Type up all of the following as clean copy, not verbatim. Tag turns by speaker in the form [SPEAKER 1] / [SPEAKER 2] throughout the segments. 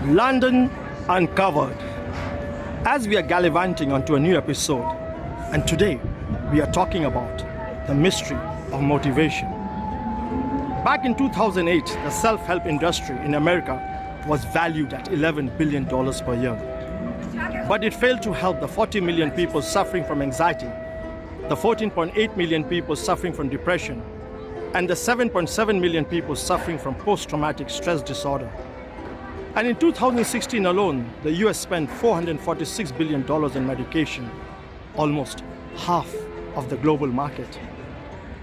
[SPEAKER 1] London Uncovered. As we are gallivanting onto a new episode, and today we are talking about the mystery of motivation. Back in 2008, the self-help industry in America was valued at $11 billion per year. But it failed to help the 40 million people suffering from anxiety, the 14.8 million people suffering from depression, and the 7.7 million people suffering from post-traumatic stress disorder. And in 2016 alone, the US spent $446 billion in medication, almost half of the global market.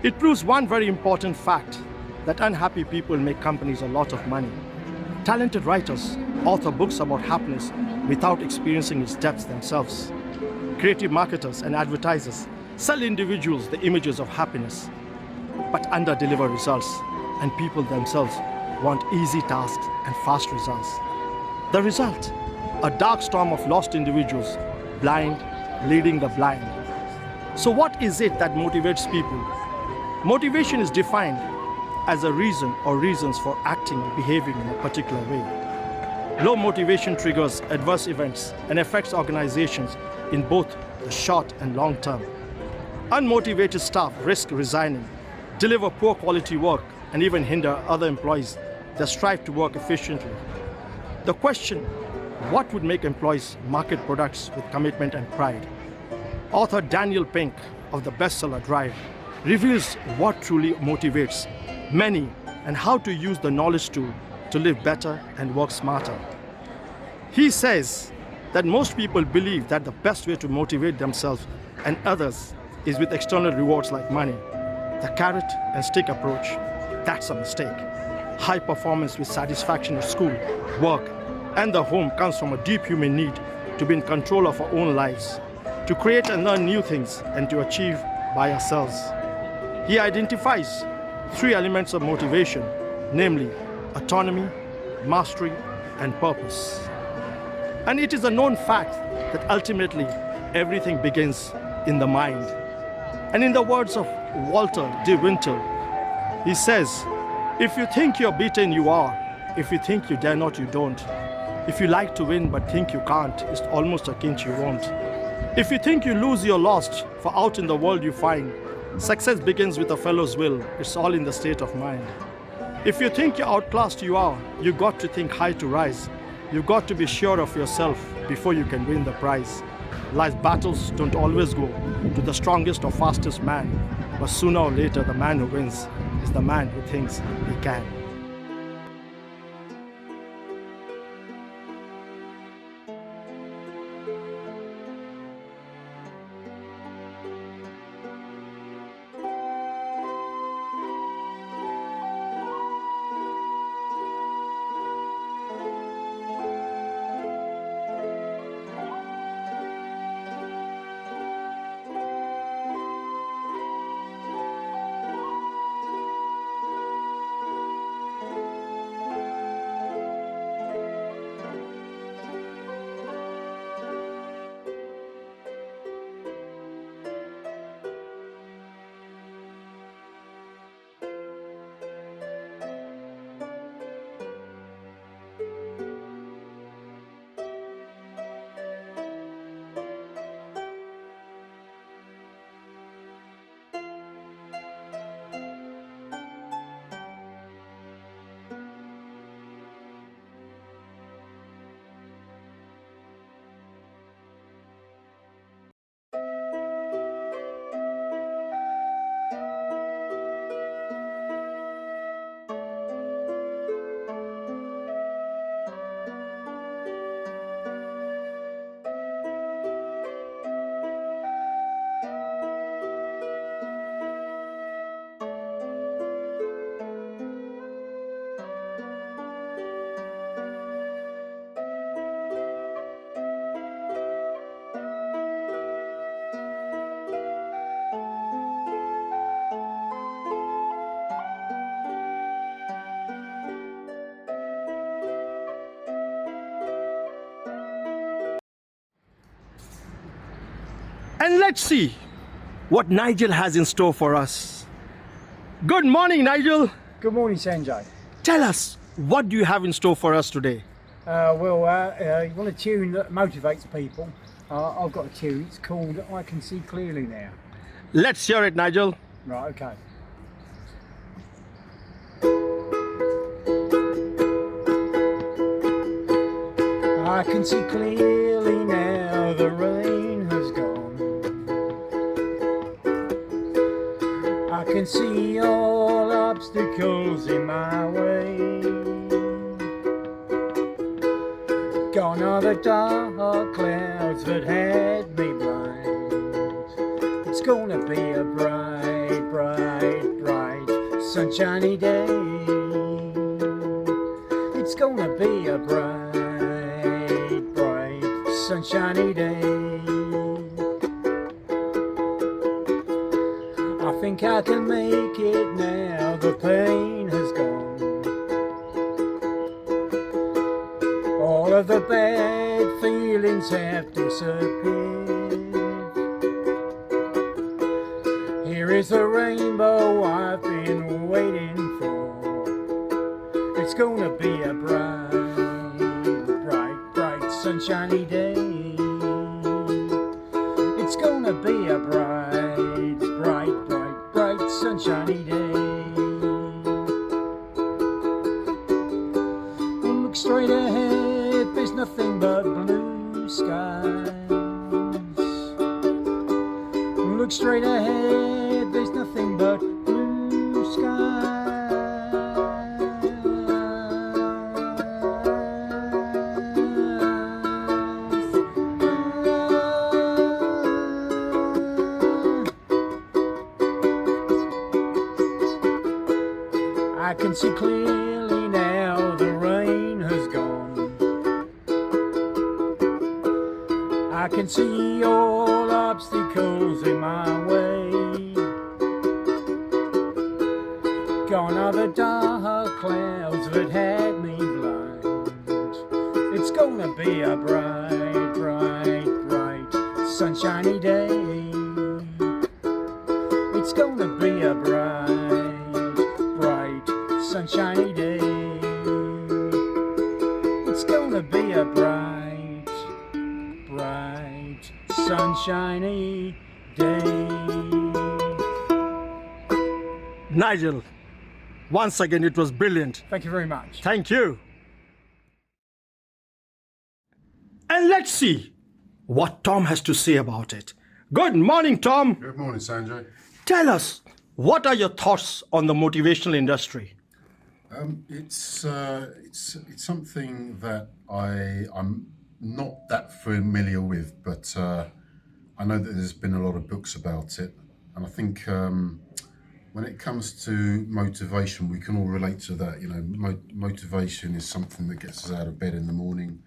[SPEAKER 1] It proves one very important fact, that unhappy people make companies a lot of money. Talented writers author books about happiness without experiencing its depths themselves. Creative marketers and advertisers sell individuals the images of happiness, but under-deliver results, and people themselves want easy tasks and fast results. The result, a dark storm of lost individuals, blind, leading the blind. So what is it that motivates people? Motivation is defined as a reason or reasons for acting or behaving in a particular way. Low motivation triggers adverse events and affects organizations in both the short and long term. Unmotivated staff risk resigning, deliver poor quality work, and even hinder other employees that strive to work efficiently. The question, what would make employees market products with commitment and pride? Author Daniel Pink of the bestseller Drive reveals what truly motivates many and how to use the knowledge tool to live better and work smarter. He says that most people believe that the best way to motivate themselves and others is with external rewards like money. The carrot and stick approach, that's a mistake. High performance with satisfaction at school, work, and the home comes from a deep human need to be in control of our own lives, to create and learn new things, and to achieve by ourselves. He identifies 3 elements of motivation, namely autonomy, mastery, and purpose. And it is a known fact that ultimately everything begins in the mind. And in the words of Walter de Winter, he says, if you think you're beaten, you are. If you think you dare not, you don't. If you like to win but think you can't, it's almost akin to you won't. If you think you lose, you're lost, for out in the world you find success begins with a fellow's will. It's all in the state of mind. If you think you're outclassed, you are. You've got to think high to rise. You've got to be sure of yourself before you can win the prize. Life's battles don't always go to the strongest or fastest man, but sooner or later the man who wins is the man who thinks he can. And let's see what Nigel has in store for us. Good morning, Nigel.
[SPEAKER 2] Good morning, Sanjay.
[SPEAKER 1] Tell us, what do you have in store for us today?
[SPEAKER 2] You want a tune that motivates people. I've got a tune. It's called I Can See Clearly Now.
[SPEAKER 1] Let's hear it, Nigel.
[SPEAKER 2] Right, okay. I can see clearly now the rain has gone. I can see all obstacles in my way. Gone are the dark clouds that had me blind. It's gonna be a bright, bright, bright, sunshiny day. It's gonna be a bright, bright, sunshiny day. I think I can make it now, the pain has gone. All of the bad feelings have disappeared. Here is the rainbow I've been waiting for. It's gonna be a bright, bright, bright, sunshiny day. It's gonna be a bright, bright, bright, bright, sunshiny day. Look straight ahead, there's nothing but blue skies. Look straight ahead, there's nothing but blue skies. I can see clearly now the rain has gone. I can see all obstacles in my way. Gone are the dark clouds that had me blind. It's gonna be a bright, bright, bright, sunshiny day. It's gonna be a bright, bright, sunshiny day. It's gonna be a bright, bright, sunshiny day.
[SPEAKER 1] Nigel, once again, it was brilliant.
[SPEAKER 2] Thank you very much.
[SPEAKER 1] Thank you. And let's see what Tom has to say about it. Good morning, Tom.
[SPEAKER 3] Good morning, Sanjay.
[SPEAKER 1] Tell us, what are your thoughts on the motivational industry?
[SPEAKER 3] It's something that I'm not that familiar with, but I know that there's been a lot of books about it, and I think when it comes to motivation, we can all relate to that. You know, motivation is something that gets us out of bed in the morning.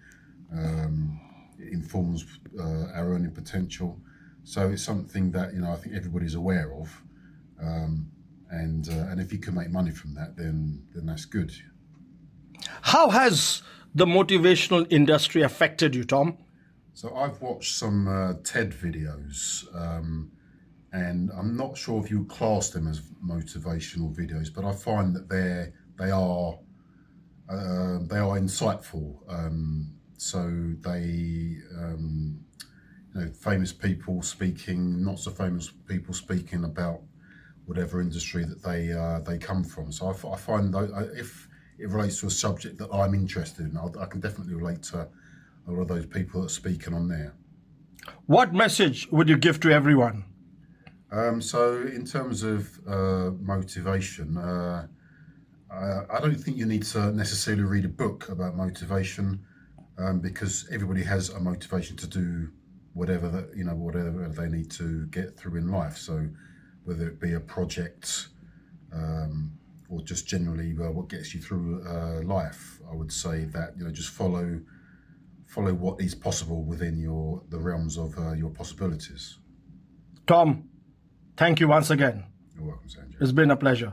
[SPEAKER 3] It informs our earning potential, so it's something that I think everybody's aware of. And if you can make money from that, then that's good.
[SPEAKER 1] How has the motivational industry affected you, Tom?
[SPEAKER 3] So I've watched some TED videos, and I'm not sure if you would class them as motivational videos, but I find that they are insightful. So they, famous people speaking, not so famous people speaking about whatever industry that they come from. So I find that if it relates to a subject that I'm interested in, I can definitely relate to a lot of those people that are speaking on there.
[SPEAKER 1] What message would you give to everyone?
[SPEAKER 3] So in terms of motivation, I don't think you need to necessarily read a book about motivation, because everybody has a motivation to do whatever whatever they need to get through in life. So whether it be a project or just generally what gets you through life, I would say that just follow what is possible within the realms of your possibilities.
[SPEAKER 1] Tom, thank you once again.
[SPEAKER 3] You're welcome, Sanjay.
[SPEAKER 1] It's been a pleasure.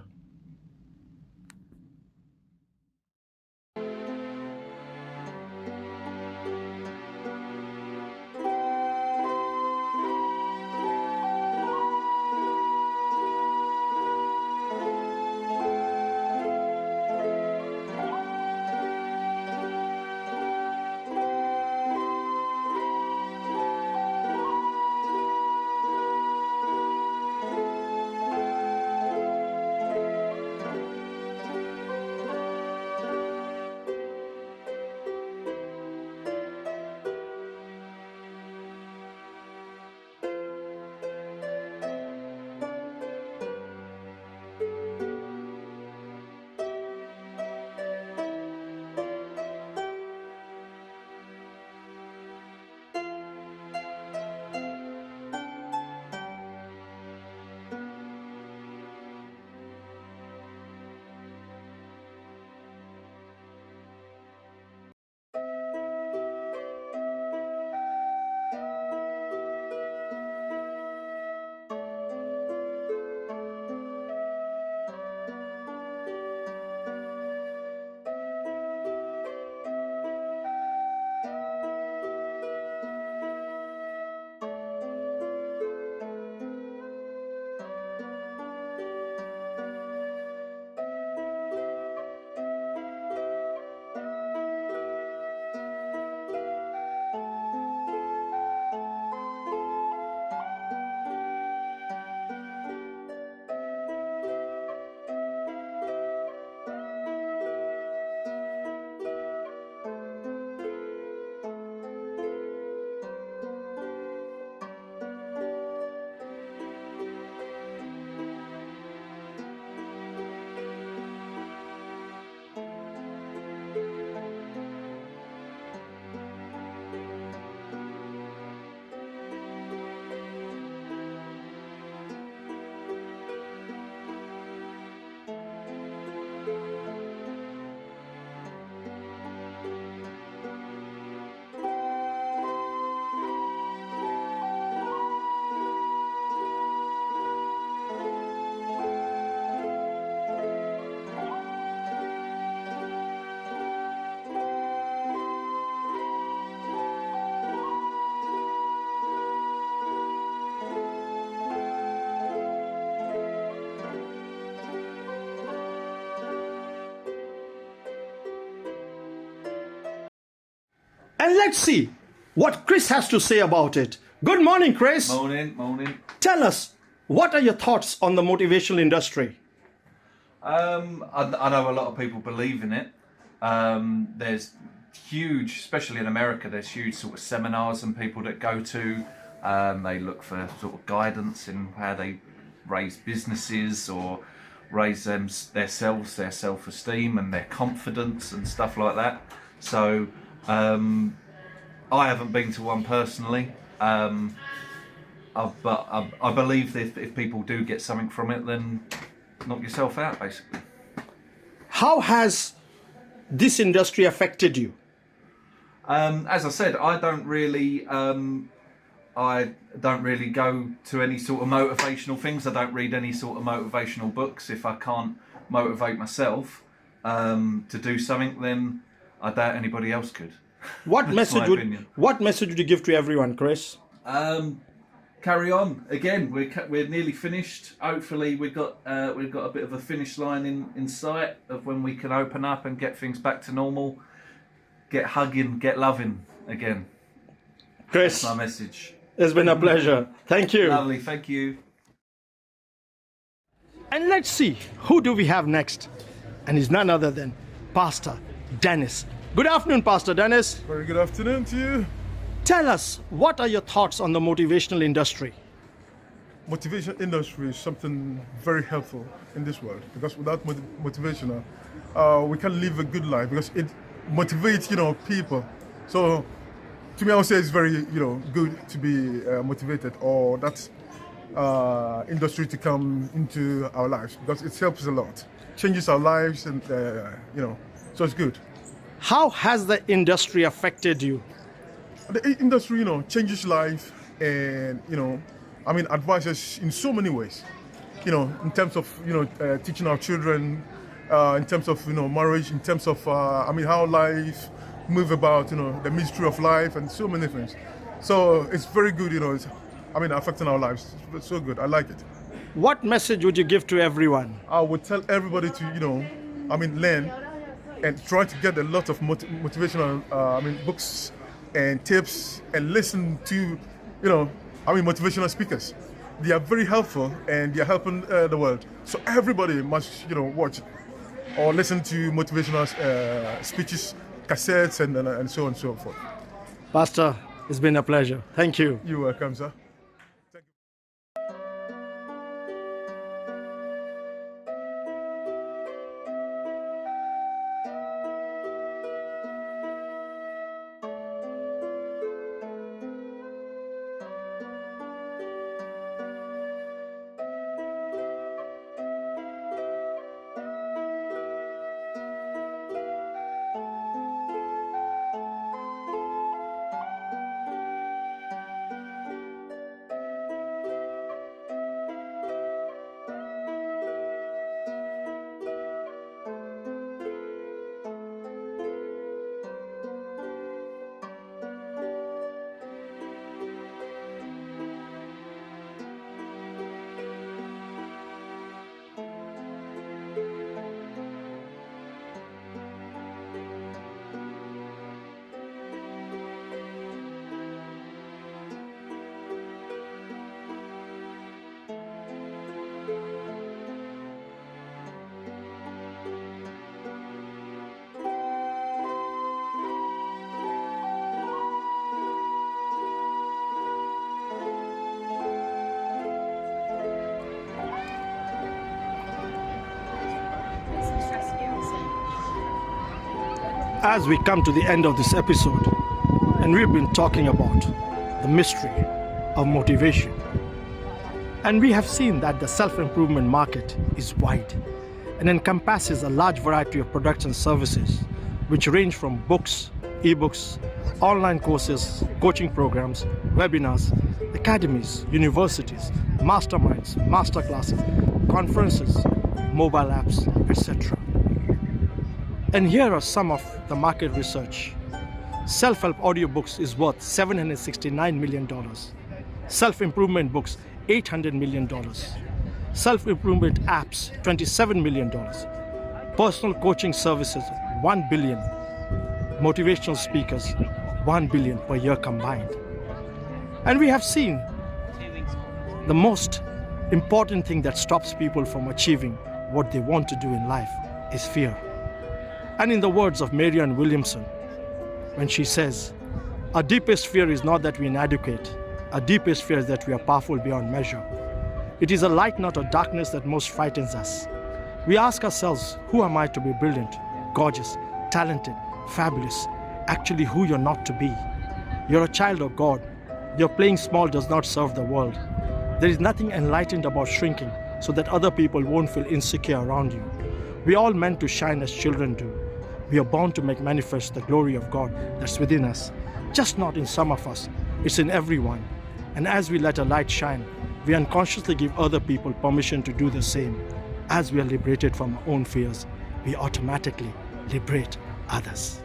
[SPEAKER 1] And let's see what Chris has to say about it. Good morning, Chris.
[SPEAKER 4] Morning.
[SPEAKER 1] Tell us, what are your thoughts on the motivational industry?
[SPEAKER 4] I know a lot of people believe in it. There's huge, especially in America, there's huge sort of seminars and people that go to. They look for sort of guidance in how they raise businesses or raise their self-esteem and their confidence and stuff like that. So I haven't been to one personally, but I believe that if people do get something from it, then knock yourself out, basically.
[SPEAKER 1] How has this industry affected you?
[SPEAKER 4] As I said, I don't really go to any sort of motivational things. I don't read any sort of motivational books. If I can't motivate myself to do something, then I doubt anybody else could.
[SPEAKER 1] What
[SPEAKER 4] That's my
[SPEAKER 1] message
[SPEAKER 4] opinion.
[SPEAKER 1] what message would you give to everyone, Chris?
[SPEAKER 4] Carry on. Again, we're nearly finished. Hopefully, we've got a bit of a finish line in sight of when we can open up and get things back to normal. Get hugging, get loving again.
[SPEAKER 1] Chris,
[SPEAKER 4] That's my message.
[SPEAKER 1] it's been a pleasure. Thank you.
[SPEAKER 4] Lovely, thank you.
[SPEAKER 1] And let's see, who do we have next? And he's none other than Pastor Dennis. Good afternoon, Pastor Dennis.
[SPEAKER 5] Very good afternoon to you.
[SPEAKER 1] Tell us, what are your thoughts on the motivational industry?
[SPEAKER 5] Motivation industry is something very helpful in this world because without motivation, we can live a good life because it motivates, people. So, to me, I would say it's very, good to be motivated or that industry to come into our lives because it helps a lot, changes our lives, and so it's good.
[SPEAKER 1] How has the industry affected you?
[SPEAKER 5] The industry, changes life and, advises in so many ways, in terms of, teaching our children, in terms of, marriage, in terms of, how life move about, the mystery of life and so many things. So it's very good, it's, affecting our lives. It's so good. I like it.
[SPEAKER 1] What message would you give to everyone?
[SPEAKER 5] I would tell everybody to, learn and try to get a lot of motivational, books and tips and listen to, motivational speakers. They are very helpful and they are helping the world. So everybody must, watch or listen to motivational speeches, cassettes, and so on and so forth.
[SPEAKER 1] Pastor, it's been a pleasure. Thank you.
[SPEAKER 5] You're welcome, sir.
[SPEAKER 1] As we come to the end of this episode, and we've been talking about the mystery of motivation, and we have seen that the self-improvement market is wide and encompasses a large variety of products and services which range from books, ebooks, online courses, coaching programs, webinars, academies, universities, masterminds, masterclasses, conferences, mobile apps, etc. And here are some of the market research. Self-help audiobooks is worth $769 million. Self-improvement books, $800 million. Self-improvement apps, $27 million. Personal coaching services, $1 billion. Motivational speakers, 1 billion per year combined. And we have seen the most important thing that stops people from achieving what they want to do in life is fear. And in the words of Marianne Williamson, when she says, "Our deepest fear is not that we're inadequate. Our deepest fear is that we are powerful beyond measure. It is a light, not a darkness, that most frightens us." We ask ourselves, who am I to be brilliant, gorgeous, talented, fabulous, actually who you're not to be? You're a child of God. Your playing small does not serve the world. There is nothing enlightened about shrinking so that other people won't feel insecure around you. We are all meant to shine as children do. We are born to make manifest the glory of God that's within us, just not in some of us, it's in everyone. And as we let a light shine, we unconsciously give other people permission to do the same. As we are liberated from our own fears, we automatically liberate others.